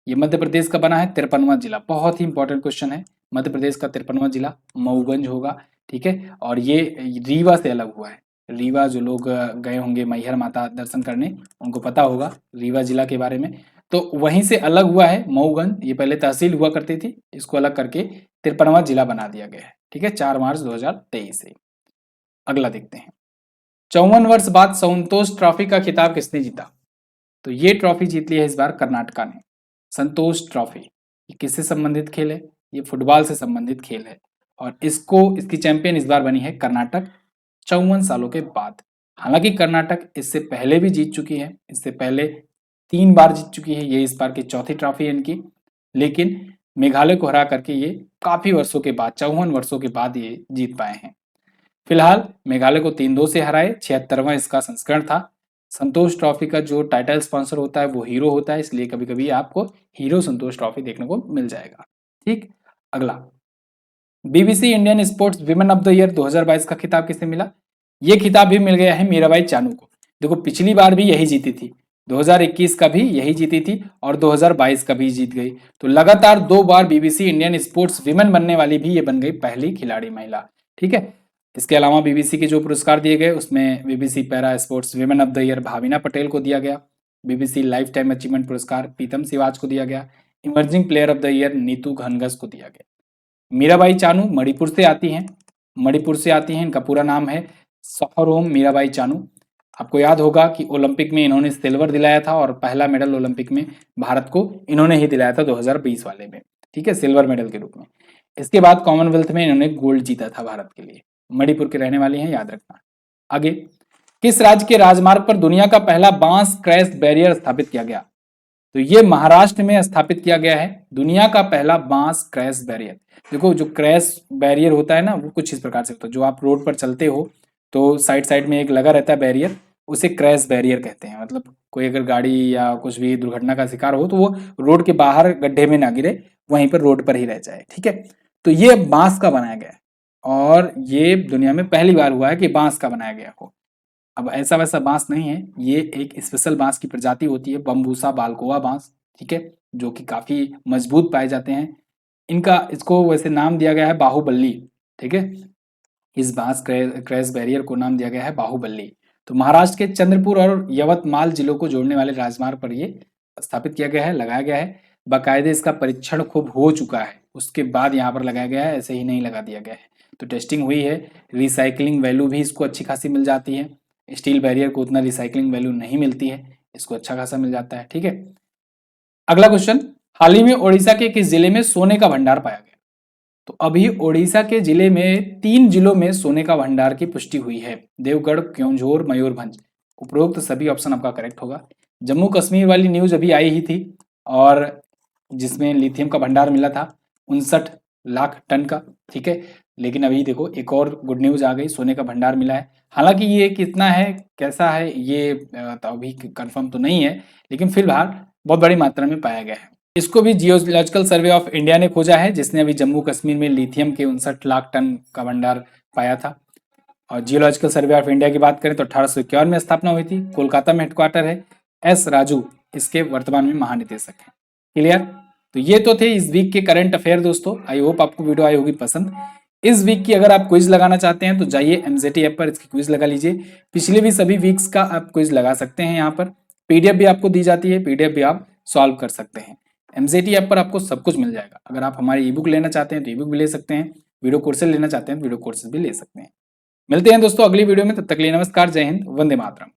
ये मध्य प्रदेश का बना है 53वां जिला। बहुत ही इंपॉर्टेंट क्वेश्चन है। मध्य प्रदेश का 53वां जिला मऊगंज होगा। ठीक है, और ये रीवा से अलग हुआ है। रीवा, जो लोग गए होंगे मैहर माता दर्शन करने, उनको पता होगा रीवा जिला के बारे में। तो वहीं से अलग हुआ है मऊगंज। ये पहले तहसील हुआ करती थी, इसको अलग करके 53वां जिला बना दिया गया है। ठीक है, 4 मार्च 2023 से। अगला देखते हैं। 54 वर्ष बाद संतोष ट्रॉफी का खिताब किसने जीता? तो ये ट्रॉफी जीत ली है इस बार कर्नाटका ने। संतोष ट्रॉफी, ये किससे संबंधित खेल है? ये फुटबॉल से संबंधित खेल है, और इसकी चैंपियन इस बार बनी है कर्नाटक 54 सालों के बाद। हालांकि कर्नाटक इससे पहले भी जीत चुकी है, इससे पहले 3 बार जीत चुकी है। ये इस बार की चौथी ट्रॉफी है इनकी, लेकिन मेघालय को हरा करके ये काफी वर्षों के बाद, 54 वर्षों के बाद ये जीत पाए हैं। फिलहाल मेघालय को 3-2 से हराए। 76वां इसका संस्करण था। संतोष ट्रॉफी का जो टाइटल स्पॉन्सर होता है वो हीरो होता है, इसलिए कभी कभी आपको हीरो संतोष ट्रॉफी देखने को मिल जाएगा। ठीक, अगला, BBC Indian sports women of the year 2022 का खिताब किसे मिला? ये खिताब भी मिल गया है मीराबाई चानू को। देखो, पिछली बार भी यही जीती थी, 2021 का भी यही जीती थी और 2022 का भी जीत गई। तो लगातार 2 बार बीबीसी इंडियन स्पोर्ट्स विमेन बनने वाली भी ये बन गई पहली खिलाड़ी महिला। ठीक है। इसके अलावा बीबीसी के जो पुरस्कार दिए गए उसमें BBC para sports women of the year Bhavina Patel को दिया गया, बीबीसी लाइफ टाइम अचीवमेंट पुरस्कार प्रीतम सिवाच को दिया गया, emerging player of the year Neetu Ghanghas को दिया गया। मीराबाई चानू मणिपुर से आती हैं, इनका पूरा नाम है सोहरोम मीराबाई चानू। आपको याद होगा कि ओलंपिक में इन्होंने सिल्वर दिलाया था और पहला मेडल ओलंपिक में भारत को इन्होंने ही दिलाया था 2020 वाले में, ठीक है, सिल्वर मेडल के रूप में। इसके बाद कॉमनवेल्थ में इन्होंने गोल्ड जीता था भारत के लिए। मणिपुर के रहने वाली हैं, याद रखना। आगे, किस राज्य के राजमार्ग पर दुनिया का पहला बांस क्रैश बैरियर स्थापित किया गया? तो ये महाराष्ट्र में स्थापित किया गया है दुनिया का पहला बांस क्रैश बैरियर। देखो, जो क्रैश बैरियर होता है ना, वो कुछ इस प्रकार से होता है। जो आप रोड पर चलते हो तो साइड साइड में एक लगा रहता है बैरियर, उसे क्रैश बैरियर कहते हैं। मतलब कोई अगर गाड़ी या कुछ भी दुर्घटना का शिकार हो तो वो रोड के बाहर गड्ढे में ना गिरे, वहीं पर रोड पर ही रह जाए। ठीक है। तो ये बांस का बनाया गया है और ये दुनिया में पहली बार हुआ है कि बांस का बनाया गया हो। अब ऐसा वैसा बांस नहीं है, ये एक स्पेशल बांस की प्रजाति होती है, बम्बूसा बाल्कोआ बांस। ठीक है, जो कि काफी मजबूत पाए जाते हैं। इसको वैसे नाम दिया गया है बाहुबली। ठीक है, इस बांस क्रैश बैरियर को नाम दिया गया है बाहुबली। तो महाराष्ट्र के चंद्रपुर और यवतमाल जिलों को जोड़ने वाले राजमार्ग पर ये स्थापित किया गया है, लगाया गया है। बाकायदे इसका परीक्षण खूब हो चुका है, उसके बाद यहाँ पर लगाया गया है, ऐसे ही नहीं लगा दिया गया है। तो टेस्टिंग हुई है, रिसाइकलिंग वैल्यू भी इसको अच्छी खासी मिल जाती है। स्टील बैरियर को उतना रिसाइकलिंग वैल्यू नहीं मिलती है, इसको अच्छा खासा मिल जाता है। ठीक है। अगला क्वेश्चन, हाल ही में ओडिशा के किस जिले में सोने का भंडार पाया गया? तो अभी ओडिशा के जिले में 3 जिलों में सोने का भंडार की पुष्टि हुई है, देवगढ़, क्योंझोर, मयूरभंज। उपरोक्त सभी ऑप्शन आपका करेक्ट होगा। जम्मू कश्मीर वाली न्यूज अभी आई ही थी और जिसमें लिथियम का भंडार मिला था 59 लाख टन का। ठीक है, लेकिन अभी देखो एक और गुड न्यूज आ गई, सोने का भंडार मिला है। हालांकि ये कितना है, कैसा है, ये तो अभी कंफर्म तो नहीं है, लेकिन फिलहाल बहुत बड़ी मात्रा में पाया गया है। इसको भी जियोलॉजिकल सर्वे ऑफ इंडिया ने खोजा है, जिसने अभी जम्मू कश्मीर में लिथियम के 59 लाख टन का भंडार पाया था। और जियोलॉजिकल सर्वे ऑफ इंडिया की बात करें तो 1851 में स्थापना हुई थी, कोलकाता में हेडक्वार्टर है। एस राजू इसके वर्तमान में महानिदेशक हैं। क्लियर? तो ये तो थे इस वीक के करंट अफेयर दोस्तों। आई होप आपको वीडियो आई होगी पसंद। इस वीक की अगर आप क्विज लगाना चाहते हैं तो जाइए एमजेटी ऐप पर इसकी क्विज लगा लीजिए। पिछले भी सभी वीक्स का आप क्विज लगा सकते हैं। यहाँ पर पीडीएफ भी आपको दी जाती है, पीडीएफ भी आप सॉल्व कर सकते हैं। एमजेटी ऐप पर आपको सब कुछ मिल जाएगा। अगर आप हमारी ई बुक लेना चाहते हैं तो ई बुक भी ले सकते हैं, वीडियो कोर्सेज लेना चाहते हैं तो वीडियो कोर्सेज भी ले सकते हैं। मिलते हैं दोस्तों अगली वीडियो में, तब तक के लिए नमस्कार, जय हिंद, वंदे मातरम।